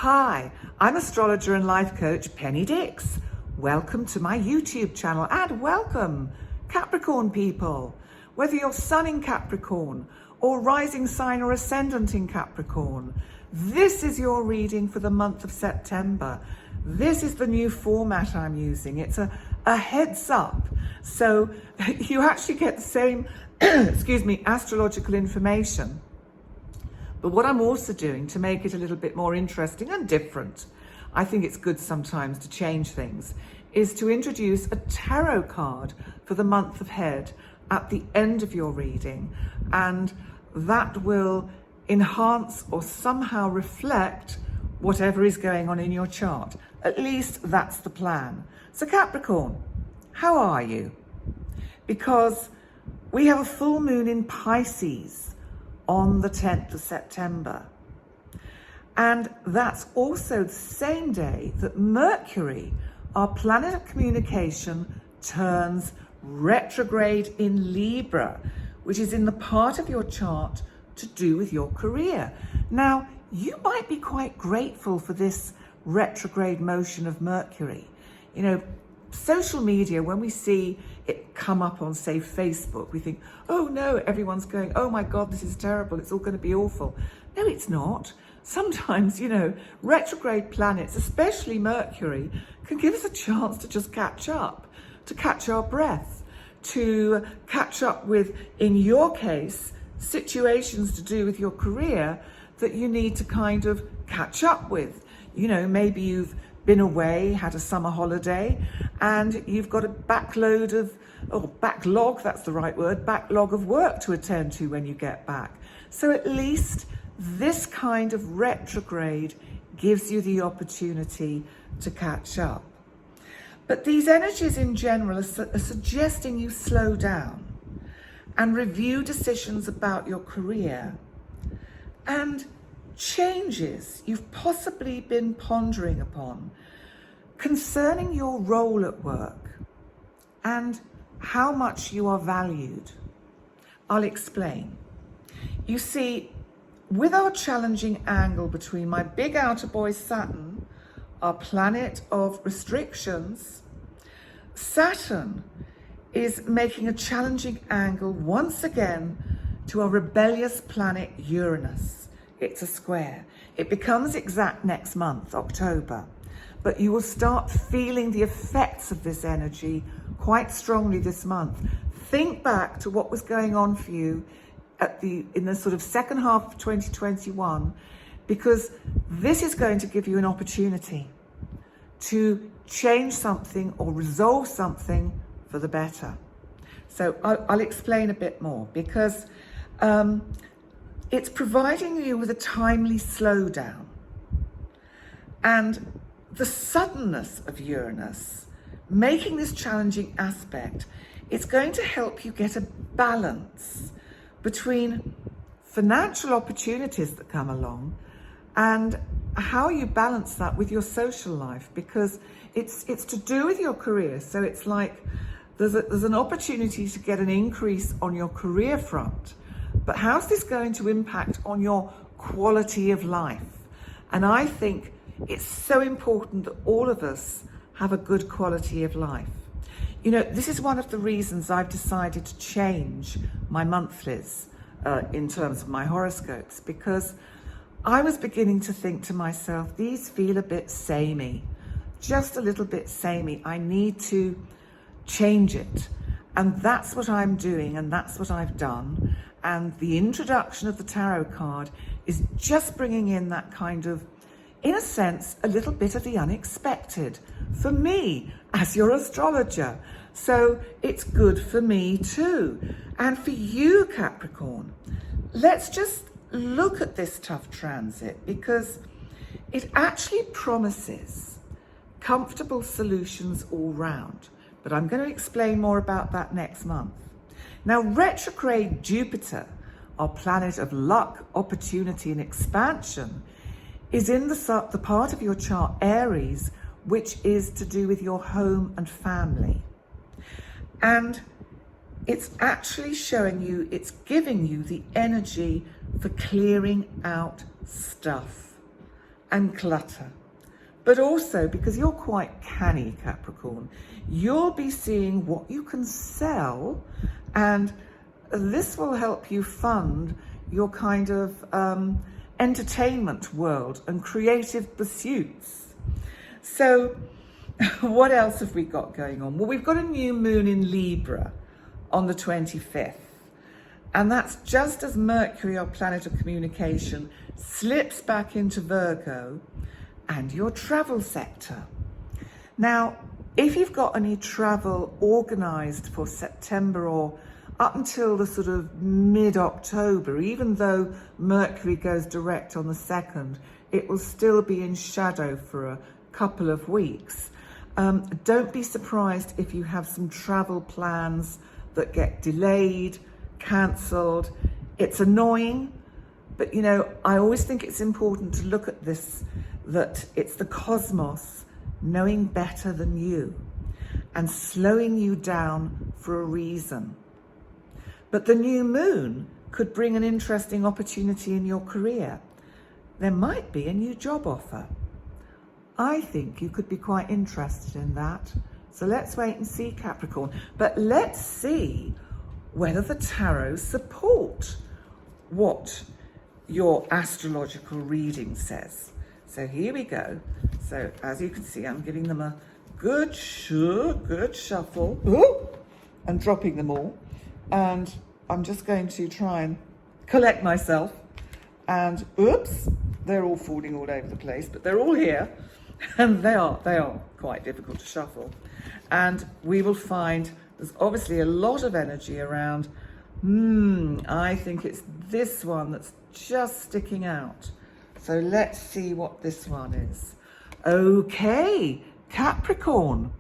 Hi, I'm astrologer and life coach Penny Dix. Welcome to my YouTube channel and welcome Capricorn people. Whether you're sun in Capricorn or rising sign or ascendant in Capricorn, this is your reading for the month of September. This is the new format I'm using. It's a heads up. So you actually get the same, astrological information. But what I'm also doing to make it a little bit more interesting and different, I think it's good sometimes to change things, is to introduce a tarot card for the month ahead at the end of your reading. And that will enhance or somehow reflect whatever is going on in your chart. At least that's the plan. So Capricorn, how are you? Because we have a full moon in Pisces on the 10th of September. And that's also the same day that Mercury, our planet of communication, turns retrograde in Libra, which is in the part of your chart to do with your career. Now, you might be quite grateful for this retrograde motion of Mercury. You know, social media, when we see it come up on, say, Facebook, we think, oh no, everyone's going, oh my God, this is terrible, it's all going to be awful. No, it's not. Sometimes, you know, retrograde planets, especially Mercury, can give us a chance to just catch up, to catch our breath, to catch up with, in your case, situations to do with your career that you need to kind of catch up with. You know, maybe you've been away, had a summer holiday, and you've got a backlog of work to attend to when you get back. So at least this kind of retrograde gives you the opportunity to catch up. But these energies in general are suggesting you slow down and review decisions about your career and changes you've possibly been pondering upon concerning your role at work and how much you are valued. I'll explain. You see, with our challenging angle between my big outer boy Saturn, our planet of restrictions, Saturn is making a challenging angle once again to our rebellious planet Uranus. It's a square. It becomes exact next month, October, but you will start feeling the effects of this energy quite strongly this month. Think back to what was going on for you in the sort of second half of 2021, because this is going to give you an opportunity to change something or resolve something for the better. So I'll explain a bit more, because it's providing you with a timely slowdown. And the suddenness of Uranus, making this challenging aspect, it's going to help you get a balance between financial opportunities that come along and how you balance that with your social life, because it's to do with your career. So it's like there's an opportunity to get an increase on your career front, but how's this going to impact on your quality of life? And I think it's so important that all of us have a good quality of life. You know, this is one of the reasons I've decided to change my monthlies in terms of my horoscopes, because I was beginning to think to myself, these feel a bit samey, just a little bit samey. I need to change it. And that's what I'm doing, and that's what I've done. And the introduction of the tarot card is just bringing in that kind of, in a sense, a little bit of the unexpected for me as your astrologer. So it's good for me too. And for you, Capricorn, let's just look at this tough transit, because it actually promises comfortable solutions all round. But I'm going to explain more about that next month. Now, retrograde Jupiter, our planet of luck, opportunity, and expansion, is in the part of your chart, Aries, which is to do with your home and family. And it's actually showing you, it's giving you the energy for clearing out stuff. and clutter. But also, because you're quite canny, Capricorn, you'll be seeing what you can sell, and this will help you fund your kind of entertainment world and creative pursuits. So what else have we got going on? Well, we've got a new moon in Libra on the 25th. And that's just as Mercury, our planet of communication, slips back into Virgo and your travel sector. Now, if you've got any travel organized for September or up until the sort of mid-October, even though Mercury goes direct on the 2nd, it will still be in shadow for a couple of weeks. Don't be surprised if you have some travel plans that get delayed, cancelled. It's annoying, but you know, I always think it's important to look at this, that it's the cosmos knowing better than you and slowing you down for a reason. But the new moon could bring an interesting opportunity in your career. There might be a new job offer. I think you could be quite interested in that. So let's wait and see, Capricorn. But let's see whether the tarot support what your astrological reading says. So here we go. So as you can see, I'm giving them a good shuffle. Ooh, and dropping them all. And I'm just going to try and collect myself. And oops, they're all falling all over the place, but they're all here. And they are quite difficult to shuffle. And we will find there's obviously a lot of energy around, I think it's this one that's just sticking out. So let's see what this one is. Okay, Capricorn.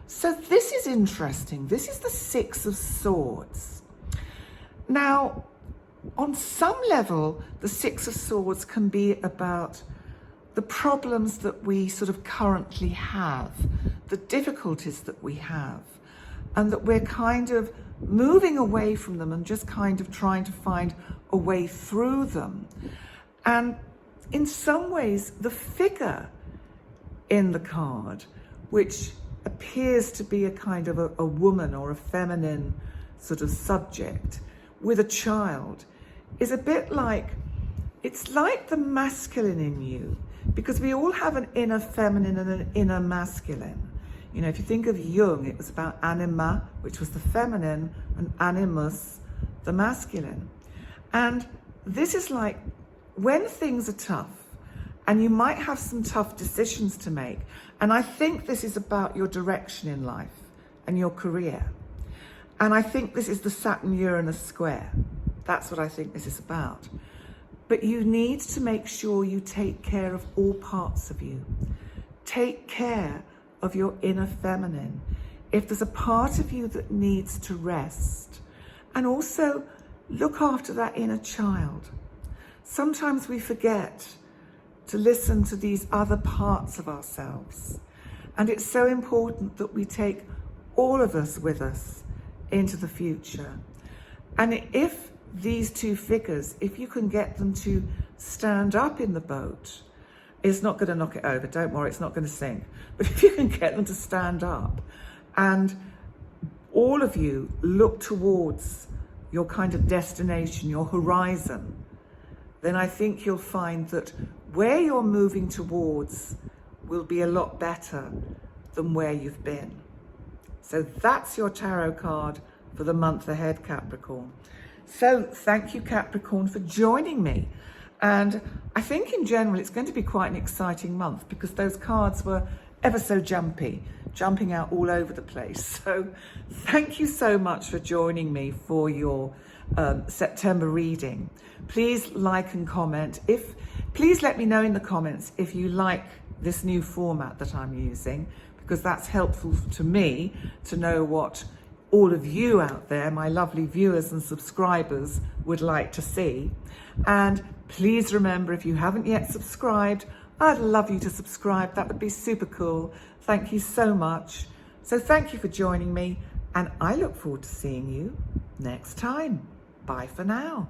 So this is interesting. This is the Six of Swords. Now, on some level, the Six of Swords can be about the problems that we sort of currently have, the difficulties that we have, and that we're kind of moving away from them and just kind of trying to find a way through them. And in some ways, the figure in the card, which appears to be a kind of a woman or a feminine sort of subject with a child, is a bit like, it's like the masculine in you, because we all have an inner feminine and an inner masculine. You know, if you think of Jung, it was about anima, which was the feminine, and animus, the masculine. And this is like when things are tough, and you might have some tough decisions to make. And I think this is about your direction in life and your career. And I think this is the Saturn-Uranus square. That's what I think this is about. But you need to make sure you take care of all parts of you. Take care of your inner feminine. If there's a part of you that needs to rest, and also look after that inner child. Sometimes we forget to listen to these other parts of ourselves. And it's so important that we take all of us with us into the future. And if these two figures, if you can get them to stand up in the boat, it's not going to knock it over, don't worry, it's not going to sink. But if you can get them to stand up and all of you look towards your kind of destination, your horizon, then I think you'll find that where you're moving towards will be a lot better than where you've been. So that's your tarot card for the month ahead, Capricorn. So thank you, Capricorn, for joining me. And I think in general, it's going to be quite an exciting month because those cards were ever so jumping out all over the place. So thank you so much for joining me for your September reading. Please like and comment. Please let me know in the comments if you like this new format that I'm using, because that's helpful to me to know what all of you out there, my lovely viewers and subscribers, would like to see. And please remember, if you haven't yet subscribed, I'd love you to subscribe. That would be super cool. Thank you so much. So thank you for joining me, and I look forward to seeing you next time. Bye for now.